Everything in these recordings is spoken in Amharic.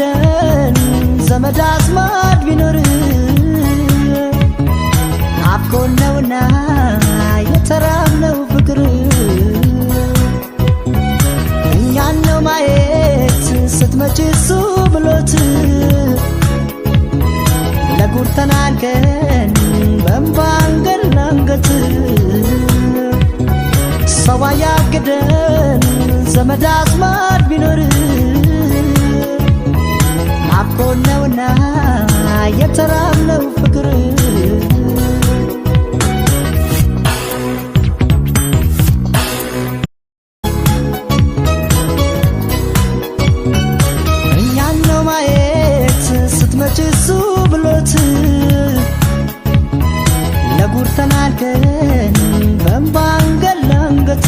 ያግደን ዘመድ አዝማድ ቢኖር አፍቆን ነውና የተራብነው ፍቅር እኛን ነው ማየት ስትመጪ እሱ ብሎት ለጉድ ተናንቀን በእንባ አንገት ለአንገት ሰው ያግደን ዘመድ አዝማድ ቢኖር አፍቆን ነውና የተራብነው ፍቅር እኛን ነው ማየት ስትመጪ እሱ ብሎት ለጉድ ተናንቀን በእንባ አንገት ለአንገት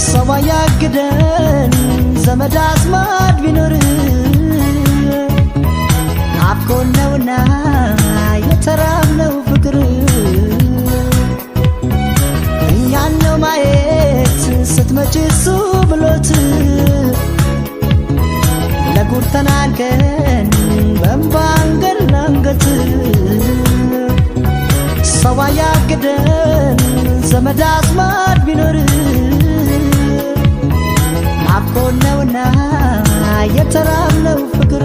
ሰው ያግደን ዘመድ አዝማድ ቢኖር አፍቆን ነውና የተራብነው ፍቅር እኛን ነው ማየት ስትመጪ እሱ ብሎት ለጉድ ተናንቀን በእንባ አንገት ለአንገት ሰው ያግደን ዘመድ አዝማድ ቢኖር አፍቆን ነውና የተራብነው ፍቅር